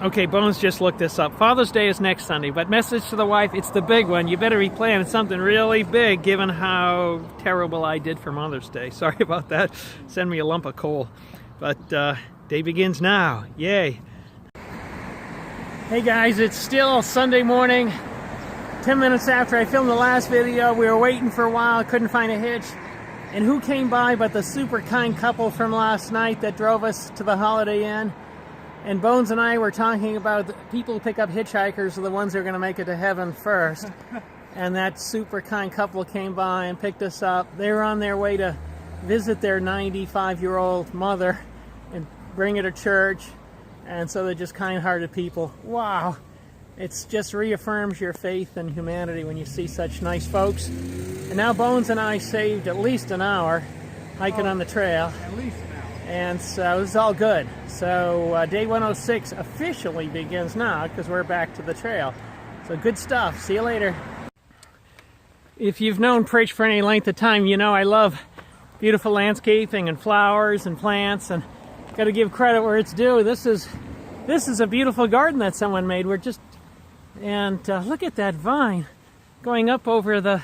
Okay, Bones just looked this up. Father's Day is next Sunday, but message to the wife, it's the big one. You better be planning something really big given how terrible I did for Mother's Day. Sorry about that. Send me a lump of coal. But day begins now. Yay. Hey guys, it's still Sunday morning. 10 minutes after I filmed the last video, we were waiting for a while, couldn't find a hitch. And who came by but the super kind couple from last night that drove us to the Holiday Inn? And Bones and I were talking about the people who pick up hitchhikers are the ones who are going to make it to heaven first. And that super kind couple came by and picked us up. They were on their way to visit their 95-year-old mother and bring her to church. And so they're just kind-hearted people. Wow. It just reaffirms your faith in humanity when you see such nice folks. And now Bones and I saved at least an hour hiking on the trail. At least an hour. And so it's all good. So day 106 officially begins now because we're back to the trail. So good stuff. See you later. If you've known Pritchard for any length of time, you know I love beautiful landscaping and flowers and plants, and got to give credit where it's due. This is a beautiful garden that someone made. And look at that vine going up over the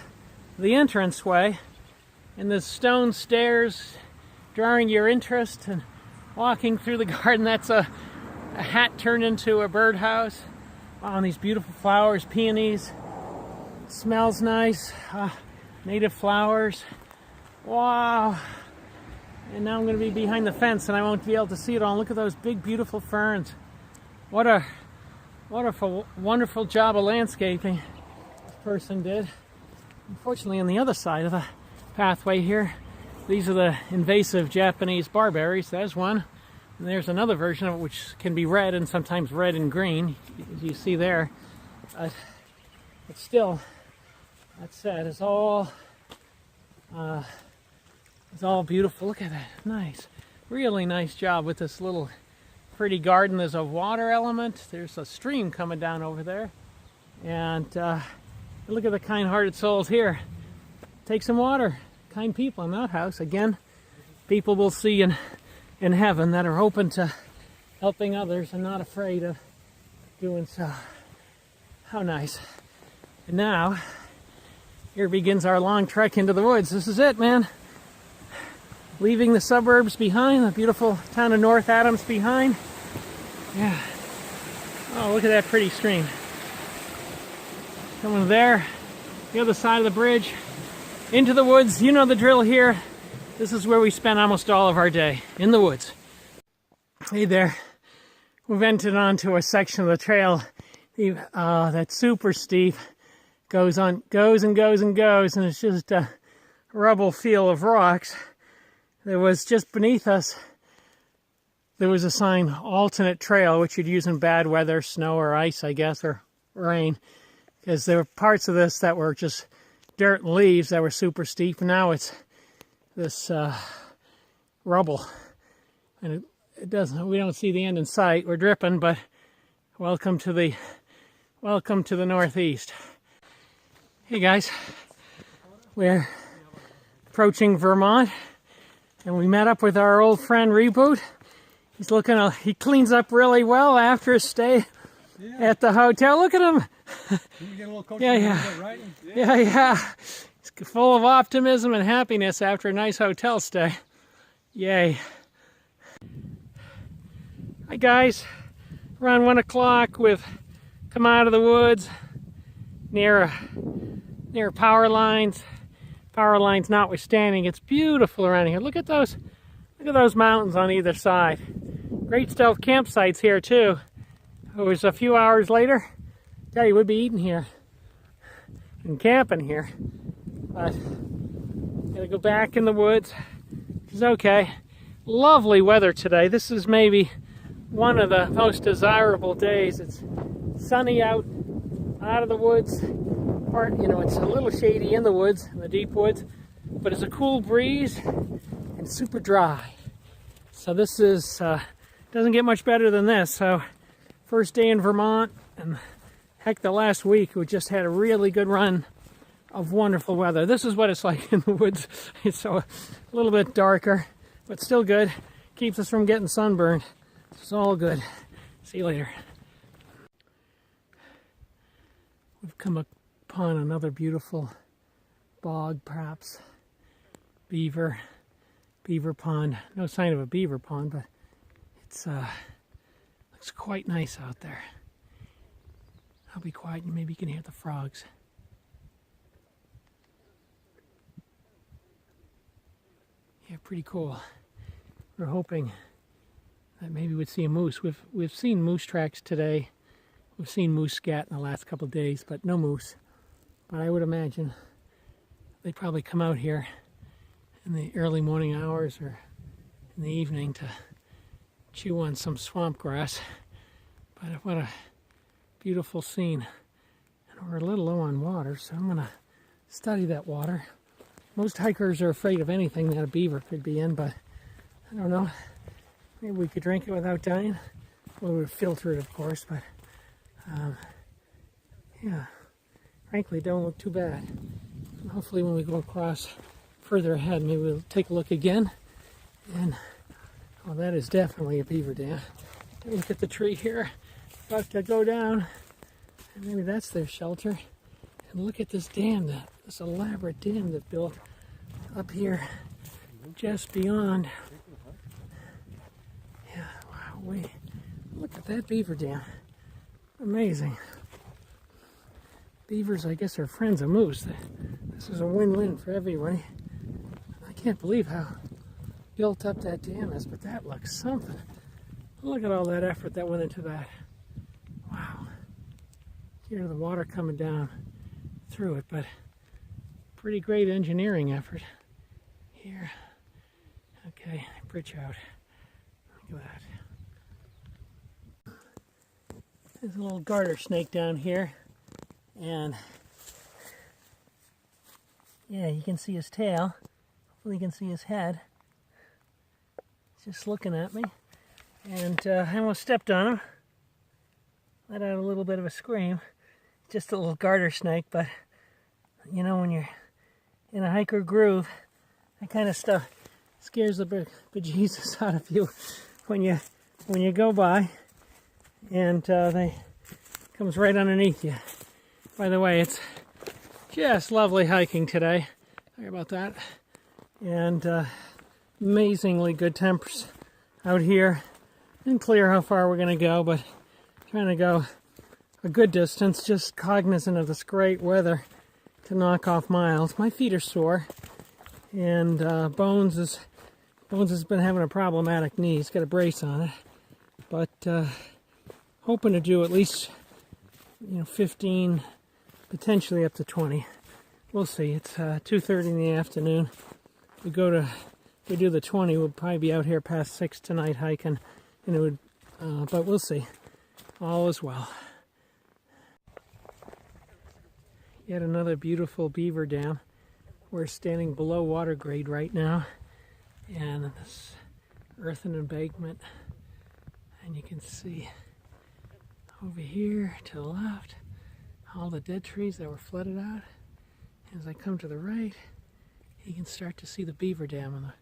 entranceway, and the stone stairs drawing your interest, and walking through the garden. That's a hat turned into a birdhouse. Wow, and these beautiful flowers, peonies. It smells nice. Native flowers. Wow. And now I'm going to be behind the fence and I won't be able to see it all. Look at those big, beautiful ferns. What a wonderful job of landscaping this person did. Unfortunately, on the other side of the pathway here, these are the invasive Japanese barberries. There's one. And there's another version of it which can be red and sometimes red and green, as you see there. But still, that said, it's all beautiful. Look at that. Nice. Really nice job with this little pretty garden. There's a water element. There's a stream coming down over there. And look at the kind-hearted souls here. Take some water. Kind people in that house. Again, people we'll see in heaven that are open to helping others and not afraid of doing so. How nice. And now, here begins our long trek into the woods. This is it, man. Leaving the suburbs behind, the beautiful town of North Adams behind. Yeah. Oh, look at that pretty stream. Coming there, the other side of the bridge, into the woods. You know the drill here. This is where we spend almost all of our day, in the woods. Hey there. We've entered onto a section of the trail that's super steep. Goes and goes, and it's just a rubble field of rocks. There was just beneath us, there was a sign, alternate trail, which you'd use in bad weather, snow or ice, I guess, or rain. Because there were parts of this that were just dirt and leaves that were super steep. And now it's this rubble. And it doesn't, we don't see the end in sight. We're dripping, but welcome to the Northeast. Hey guys, we're approaching Vermont. And we met up with our old friend Reboot. He cleans up really well after his stay at the hotel. Look at him. Yeah. He's full of optimism and happiness after a nice hotel stay. Yay. Hi guys. Around 1 o'clock, we've come out of the woods near power lines. Power lines notwithstanding, it's beautiful around here. Look at those mountains on either side. Great stealth campsites here too. It was a few hours later. Tell you, we'd be eating here and camping here. But gotta go back in the woods. It's okay. Lovely weather today. This is maybe one of the most desirable days. It's sunny out of the woods. It's a little shady in the woods, in the deep woods, but it's a cool breeze and super dry. So this is, doesn't get much better than this. So first day in Vermont, and heck, the last week we just had a really good run of wonderful weather. This is what it's like in the woods. It's a little bit darker, but still good. Keeps us from getting sunburned. It's all good. See you later. we've come upon another beautiful bog, perhaps beaver pond. No sign of a beaver pond, but it's looks quite nice out there. I'll be quiet and maybe you can hear the frogs. Yeah, pretty cool. We're hoping that maybe we'd see a moose. We've seen moose tracks today. We've seen moose scat in the last couple of days, but no moose. But I would imagine they'd probably come out here in the early morning hours or in the evening to chew on some swamp grass. But what a beautiful scene. And we're a little low on water, so I'm going to study that water. Most hikers are afraid of anything that a beaver could be in, but I don't know. Maybe we could drink it without dying. Well, we would filter it, of course, but yeah, frankly, don't look too bad. And hopefully when we go across further ahead, maybe we'll take a look again. And, oh, that is definitely a beaver dam. Look at the tree here, about to go down. And maybe that's their shelter. And look at this dam, this elaborate dam that built up here just beyond. Yeah, wow, look at that beaver dam. Amazing. Beavers, I guess, are friends of moose. This is a win-win for everybody. I can't believe how built up that dam is, but that looks something. Look at all that effort that went into that. Wow. Hear the water coming down through it, but pretty great engineering effort here. Okay, Pritchard. Look at that. There's a little garter snake down here, and yeah, you can see his tail. Hopefully you can see his head. He's just looking at me, and I almost stepped on him. Let out a little bit of a scream. Just a little garter snake, but you know, when you're in a hiker groove, that kind of stuff scares the bejesus out of you when you go by. And they comes right underneath you. By the way, it's just lovely hiking today. Sorry about that. And amazingly good temps out here. Didn't clear how far we're going to go, but trying to go a good distance, just cognizant of this great weather to knock off miles. My feet are sore, and Bones has been having a problematic knee. He's got a brace on it, but hoping to do at least 15, potentially up to 20. We'll see. It's 2:30 in the afternoon. We do the 20. We'll probably be out here past 6 tonight hiking, and it would, but we'll see. All is well. Yet another beautiful beaver dam. We're standing below water grade right now, and this earthen embankment, and you can see over here to the left all the dead trees that were flooded out. As I come to the right, you can start to see the beaver dam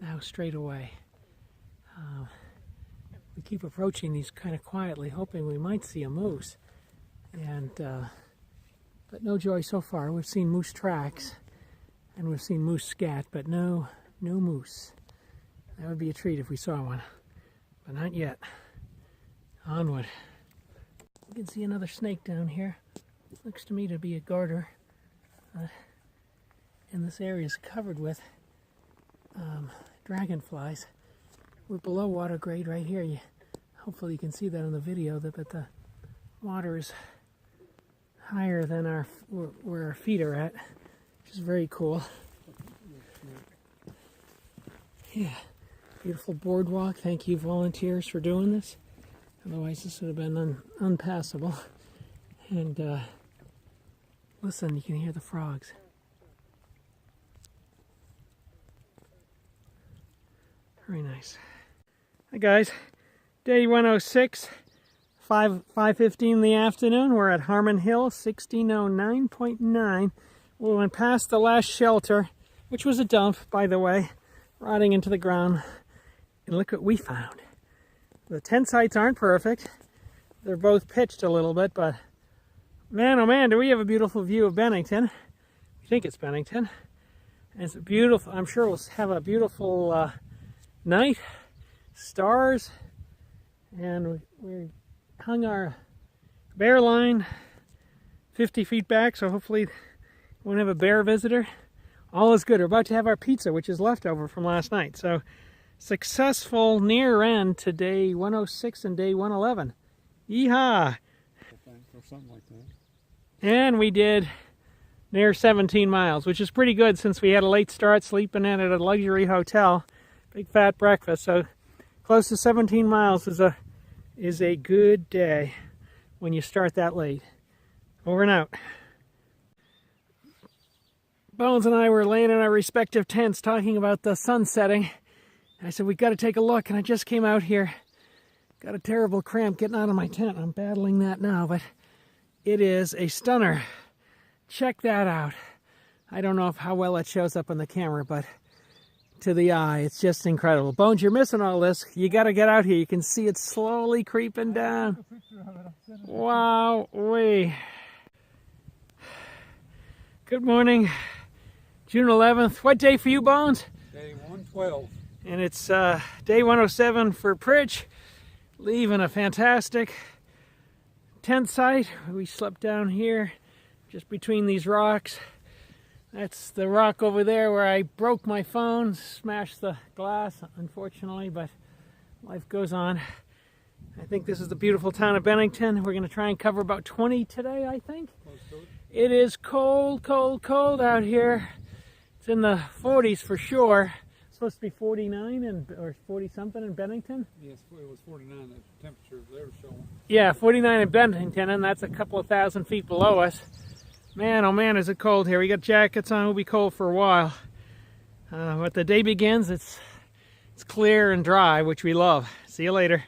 now straight away. We keep approaching these kind of quietly, hoping we might see a moose, and but no joy so far. We've seen moose tracks and we've seen moose scat, but no moose. That would be a treat if we saw one, but not yet. Onward. You can see another snake down here. Looks to me to be a garter. And this area is covered with dragonflies. We're below water grade right here. Hopefully you can see that in the video, but the water is higher than where our feet are at, which is very cool. Yeah, beautiful boardwalk. Thank you, volunteers, for doing this. Otherwise, this would have been unpassable. And listen, you can hear the frogs. Very nice. Hi guys, day 106, 5:15 in the afternoon. We're at Harmon Hill, 1609.9. We went past the last shelter, which was a dump, by the way, rotting into the ground. And look what we found. The tent sites aren't perfect. They're both pitched a little bit, but Man, oh man, do we have a beautiful view of Bennington. I think it's Bennington. And it's beautiful. I'm sure we'll have a beautiful night. Stars. And we hung our bear line 50 feet back, so hopefully we won't have a bear visitor. All is good. We're about to have our pizza, which is leftover from last night. So, successful near end to day 106 and day 111. Yeehaw! Or something like that. And we did near 17 miles, which is pretty good since we had a late start sleeping in at a luxury hotel. Big fat breakfast. So, close to 17 miles is a good day when you start that late. Over and out. Bones and I were laying in our respective tents talking about the sun setting. I said, we got to take a look, and I just came out here. Got a terrible cramp getting out of my tent. I'm battling that now, but it is a stunner. Check that out. I don't know how well it shows up on the camera, but to the eye, it's just incredible. Bones, you're missing all this. You got to get out here. You can see it slowly creeping down. Wow, wee. Good morning, June 11th. What day for you, Bones? Day 112. And it's day 107 for Pritchard. Leaving a fantastic tent site. We slept down here just between these rocks. That's the rock over there where I broke my phone, smashed the glass, unfortunately, but life goes on. I think this is the beautiful town of Bennington. We're going to try and cover about 20 today, I think. It is cold, cold, cold out here. It's in the 40s for sure. It's supposed to be 49 or 40 something in Bennington. Yes, it was 49, the temperature they were showing. Yeah, 49 in Bennington, and that's a couple of thousand feet below us. Man, oh man, is it cold here. We got jackets on. We'll be cold for a while. But the day begins. It's clear and dry, which we love. See you later.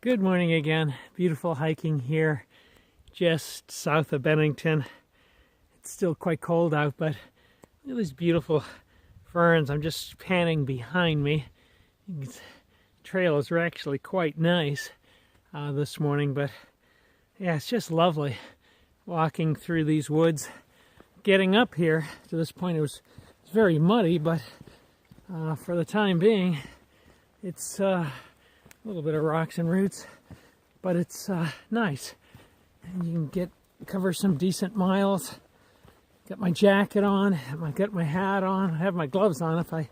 Good morning again. Beautiful hiking here just south of Bennington. It's still quite cold out, but look at these beautiful ferns. I'm just panning behind me. The trails are actually quite nice this morning, but yeah, it's just lovely walking through these woods. Getting up here to this point, it's very muddy, but for the time being, it's a little bit of rocks and roots, but it's nice. And you can cover some decent miles. Got my jacket on, got my hat on, I have my gloves on if I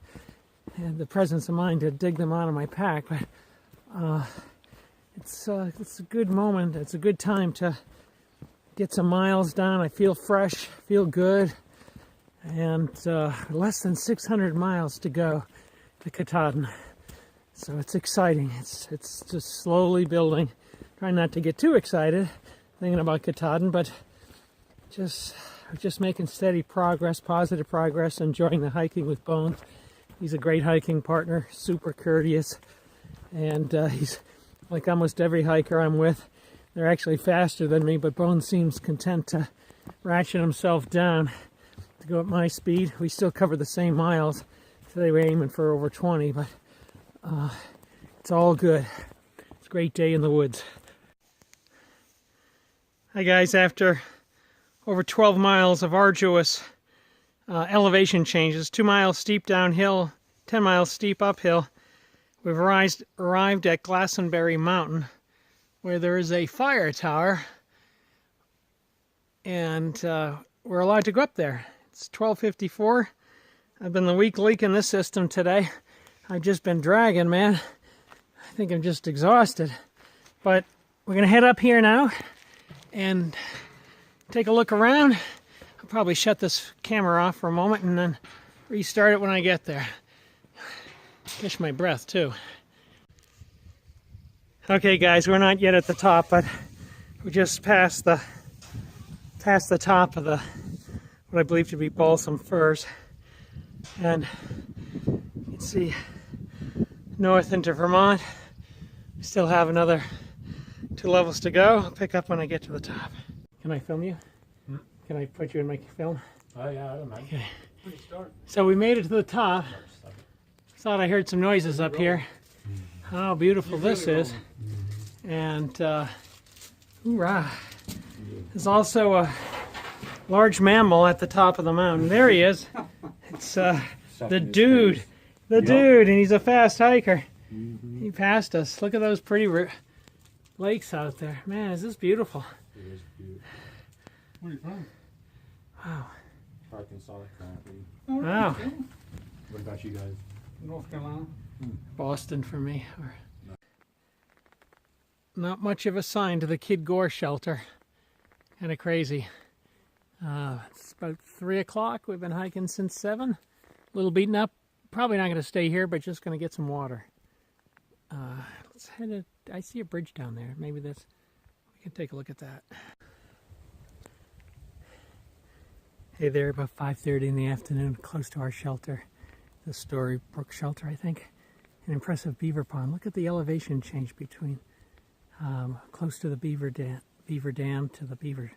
had the presence of mind to dig them out of my pack, but it's a good moment. It's a good time to get some miles done. I feel fresh, feel good, and less than 600 miles to go to Katahdin. So it's exciting. It's just slowly building. Trying not to get too excited thinking about Katahdin, but just making steady progress, positive progress, enjoying the hiking with Bones. He's a great hiking partner, super courteous, and he's like almost every hiker I'm with. They're actually faster than me, but Bones seems content to ratchet himself down to go at my speed. We still cover the same miles. Today we're aiming for over 20, but it's all good. It's a great day in the woods. Hi guys, after over 12 miles of arduous elevation changes, 2 miles steep downhill, 10 miles steep uphill, we've arrived at Glastonbury Mountain, where there is a fire tower, and we're allowed to go up there. It's 12:54. I've been the weak link in this system today. I've just been dragging, man. I think I'm just exhausted. But we're going to head up here now and take a look around. I'll probably shut this camera off for a moment and then restart it when I get there. Catch my breath too. Okay guys, we're not yet at the top, but we just past the top of what I believe to be balsam firs. And you can see north into Vermont. We still have another 2 levels to go. I'll pick up when I get to the top. Can I film you? Can I put you in my film? Oh yeah, I don't know. Okay. So we made it to the top. Thought I heard some noises up here. How beautiful this is. And Hoorah. There's also a large mammal at the top of the mountain. There he is. It's the dude. The dude, and he's a fast hiker. He passed us. Look at those pretty lakes out there. Man, is this beautiful. It is beautiful. Where are you from? Wow. Arkansas currently. Wow. What about you guys? North Carolina. Boston for me. Not much of a sign to the Kid Gore shelter. Kind of crazy. It's about 3 o'clock. We've been hiking since 7. A little beaten up. Probably not going to stay here, but just going to get some water. Let's head. I see a bridge down there. Maybe we can take a look at that. Hey there, about 5:30 in the afternoon, close to our shelter, the Story Brook shelter, I think. An impressive beaver pond. Look at the elevation change between close to the beaver dam to the beaver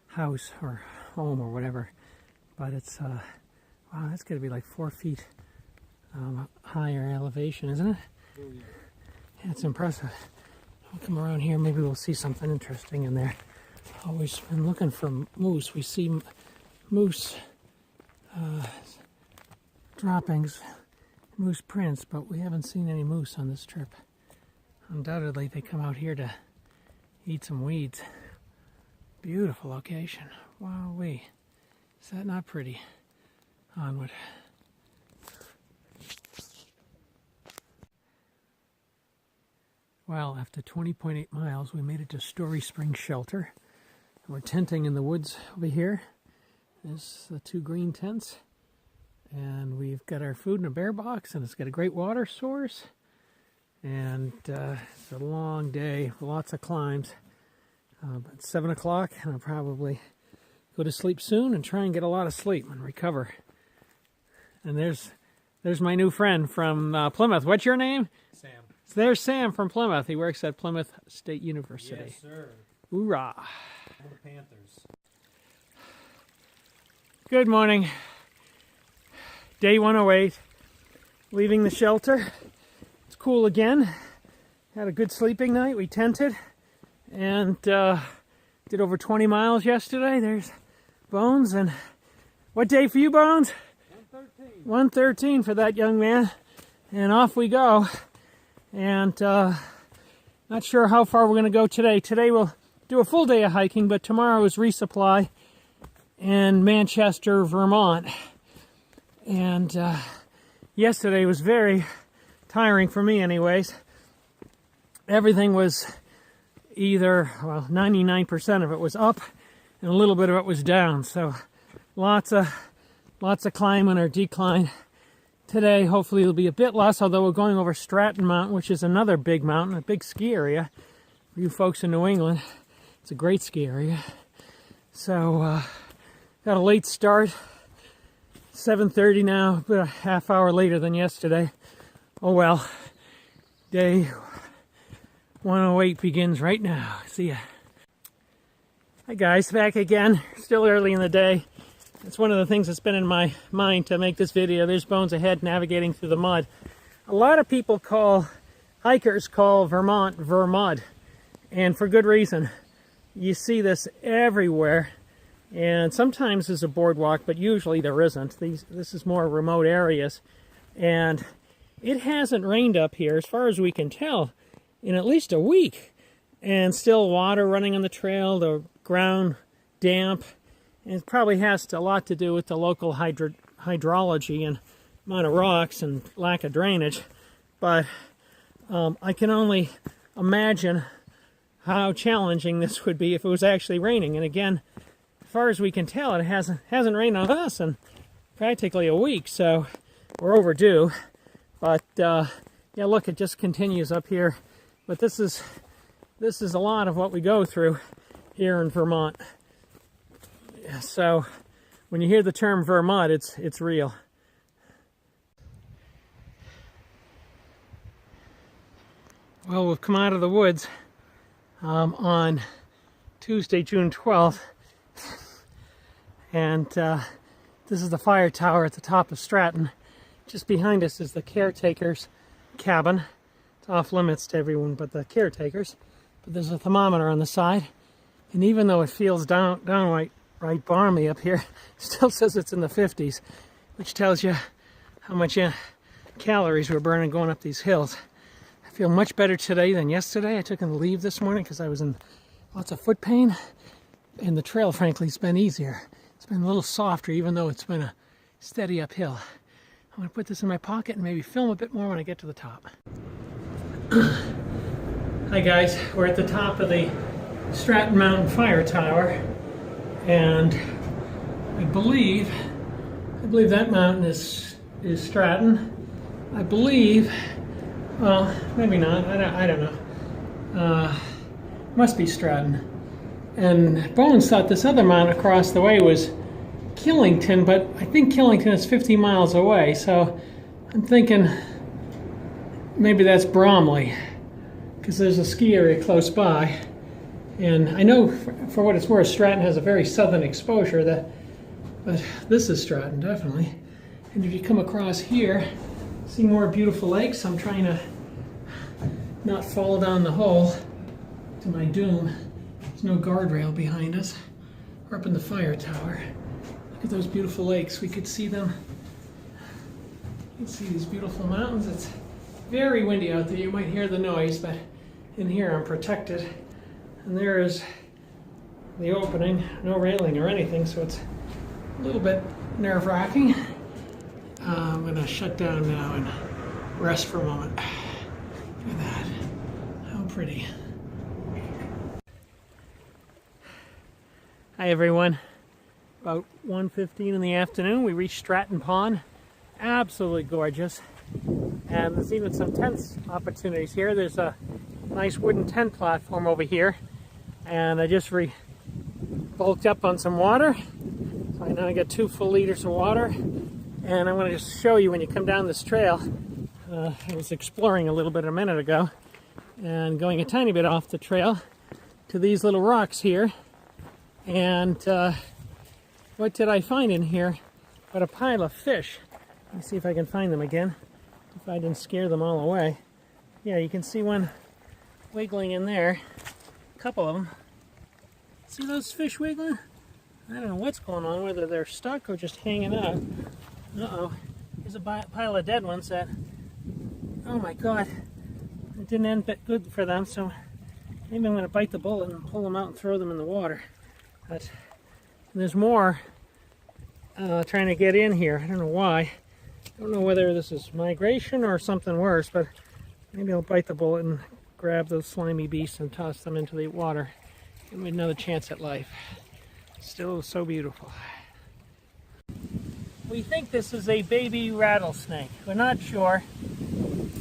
house or home or whatever. But it's wow, that's got to be like 4 feet higher elevation, isn't it? Yeah, it's impressive. I'll come around here. Maybe we'll see something interesting in there. Always been looking for moose. We see moose droppings, moose prints, but we haven't seen any moose on this trip. Undoubtedly they come out here to eat some weeds. Beautiful location. Wowee. Is that not pretty? Onward. Well, after 20.8 miles, we made it to Story Springs Shelter. We're tenting in the woods over here. There's the 2 green tents. And we've got our food in a bear box, and it's got a great water source. And it's a long day, lots of climbs. But it's 7 o'clock, and I'll probably go to sleep soon and try and get a lot of sleep and recover. And there's my new friend from Plymouth. What's your name? Sam. So there's Sam from Plymouth. He works at Plymouth State University. Yes, sir. Hoorah. All the Panthers. Good morning. Day 108. Leaving the shelter. It's cool again. Had a good sleeping night. We tented and did over 20 miles yesterday. There's Bones. And what day for you, Bones? 113. 113 for that young man. And off we go. And not sure how far we're going to go today. Today we'll do a full day of hiking, but tomorrow is resupply in Manchester, Vermont. And yesterday was very tiring for me anyways. Everything was either, well, 99% of it was up and a little bit of it was down. So lots of climbing or decline. Today, hopefully, it'll be a bit less, although we're going over Stratton Mountain, which is another big mountain, a big ski area. For you folks in New England, it's a great ski area. So, got a late start, 7:30 now, about a half hour later than yesterday. Oh well, day 108 begins right now. See ya. Hi guys, back again. Still early in the day. It's one of the things that's been in my mind to make this video. There's Bones ahead navigating through the mud. A lot of people hikers call Vermont Vermud, and for good reason. You see this everywhere, and sometimes there's a boardwalk, but usually there isn't. This is more remote areas, and it hasn't rained up here, as far as we can tell, in at least a week, and still water running on the trail, the ground damp. And it probably has a lot to do with the local hydrology and amount of rocks and lack of drainage. But I can only imagine how challenging this would be if it was actually raining. And again, as far as we can tell, it hasn't rained on us in practically a week, so we're overdue. But yeah, look, it just continues up here. But this is a lot of what we go through here in Vermont. So when you hear the term Vermont, it's real. Well, we've come out of the woods on Tuesday, June 12th, and this is the fire tower at the top of Stratton. Just behind us is the caretaker's cabin. It's off limits to everyone but the caretakers, but there's a thermometer on the side. And even though it feels downright balmy up here, it still says it's in the 50s, which tells you how much calories we're burning going up these hills. I feel much better today than yesterday. I took a leave this morning because I was in lots of foot pain, and the trail, frankly, has been easier. It's been a little softer, even though it's been a steady uphill. I'm going to put this in my pocket and maybe film a bit more when I get to the top. Hi guys, we're at the top of the Stratton Mountain Fire Tower, and I believe that mountain is Stratton. I believe, well, maybe not. I don't know. Must be Stratton. And Bones thought this other mountain across the way was Killington, but I think Killington is 50 miles away, so I'm thinking maybe that's Bromley, because there's a ski area close by. And I know, for what it's worth, Stratton has a very southern exposure, but this is Stratton, definitely. And if you come across here, see more beautiful lakes. I'm trying to not fall down the hole to my doom. There's no guardrail behind us. We're up in the fire tower. Look at those beautiful lakes. We could see them. You can see these beautiful mountains. It's very windy out there. You might hear the noise, but in here I'm protected. And there is the opening. No railing or anything, so it's a little bit nerve-wracking. I'm going to shut down now and rest for a moment. Look at that. How pretty. Hi everyone. About 1:15 in the afternoon, we reached Stratton Pond. Absolutely gorgeous. And there's even some tent opportunities here. There's a nice wooden tent platform over here. And I just bulked up on some water. So I now got 2 full liters of water. And I'm going to just show you when you come down this trail. I was exploring a little bit a minute ago and going a tiny bit off the trail to these little rocks here. And what did I find in here but a pile of fish? Let me see if I can find them again, if I didn't scare them all away. Yeah, you can see one wiggling in there, a couple of them. See those fish wiggling? I don't know what's going on, whether they're stuck or just hanging out. Uh-oh, here's a pile of dead ones that, oh my god, it didn't end that good for them, so maybe I'm going to bite the bullet and pull them out and throw them in the water. But there's more trying to get in here. I don't know why. I don't know whether this is migration or something worse, but maybe I'll bite the bullet and grab those slimy beasts and toss them into the water. Give me another chance at life. Still so beautiful. We think this is a baby rattlesnake. We're not sure,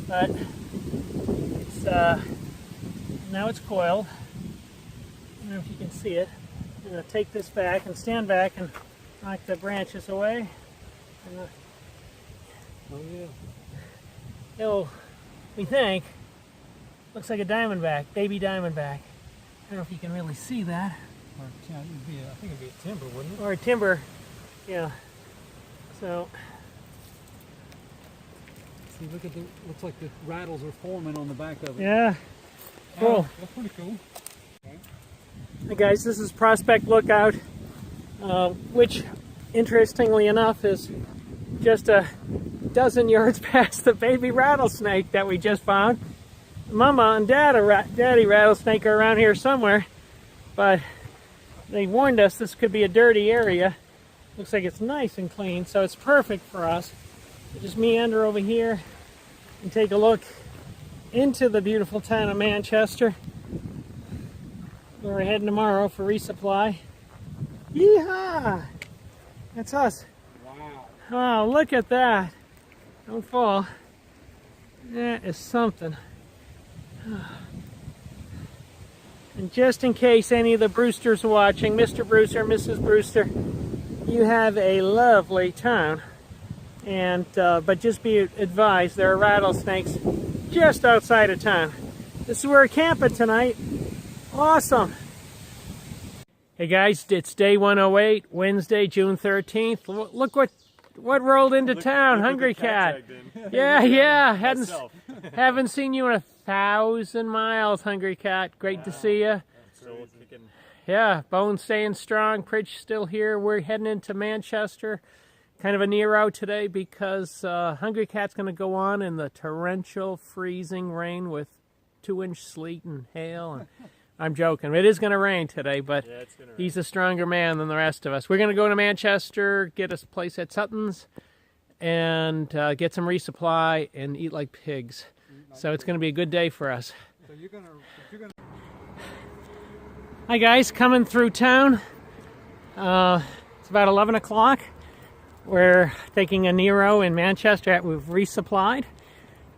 but it's now it's coiled. I don't know if you can see it. I'm going to take this back and stand back and knock the branches away. Oh yeah. It'll, we think, looks like a diamondback, baby diamondback. I don't know if you can really see that. Or I think it'd be a timber, wouldn't it? Or a timber, yeah. So, See, look at the, looks like the rattles are forming on the back of it. yeah, cool. That's pretty cool. Hey guys, this is Prospect Lookout, which, interestingly enough, is just a dozen yards past the baby rattlesnake that we just found. Mama and Daddy rattlesnake are around here somewhere, but they warned us this could be a dirty area. Looks like it's nice and clean, so it's perfect for us. We just meander over here and take a look into the beautiful town of Manchester. We're heading tomorrow for resupply. Yeehaw! That's us. Wow. Oh, look at that. Don't fall. That is something. And just in case any of the Brewsters are watching, Mr. Brewster, Mrs. Brewster, you have a lovely town. And but just be advised, there are rattlesnakes just outside of town. This is where we're camping tonight. Awesome. Hey guys, it's day 108, Wednesday, June 13th. Look what rolled into town. Hungry Cat. Yeah. Haven't seen you in 1,000 miles, Hungry Cat. Great to see you. Still kicking. Yeah, Bones staying strong. Pritch still here. We're heading into Manchester. Kind of a Nero today because Hungry Cat's going to go on in the torrential, freezing rain with 2-inch sleet and hail. And I'm joking. It is going to rain today, but Yeah, it's gonna he's a stronger man than the rest of us. We're going to go to Manchester, get us a place at Sutton's, and get some resupply and eat like pigs. So it's going to be a good day for us. So you're gonna Hi guys, coming through town. It's about 11 o'clock. We're taking a Nero in Manchester. We've resupplied.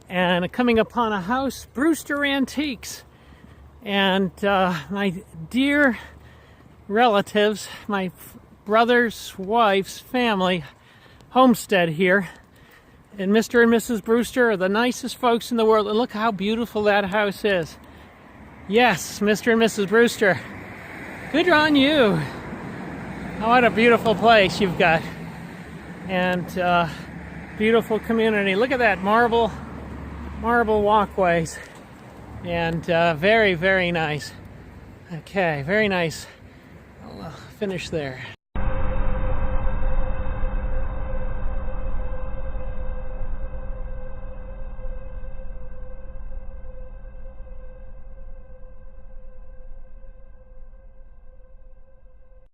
And coming upon a house, Brewster Antiques. And my dear relatives, my brother's wife's family, homestead here. And Mr. and Mrs. Brewster are the nicest folks in the world. And look how beautiful that house is. Yes, Mr. and Mrs. Brewster. Good on you. Oh, what a beautiful place you've got. And beautiful community. Look at that marble walkways. And very, very nice. Okay, very nice. I'll finish there.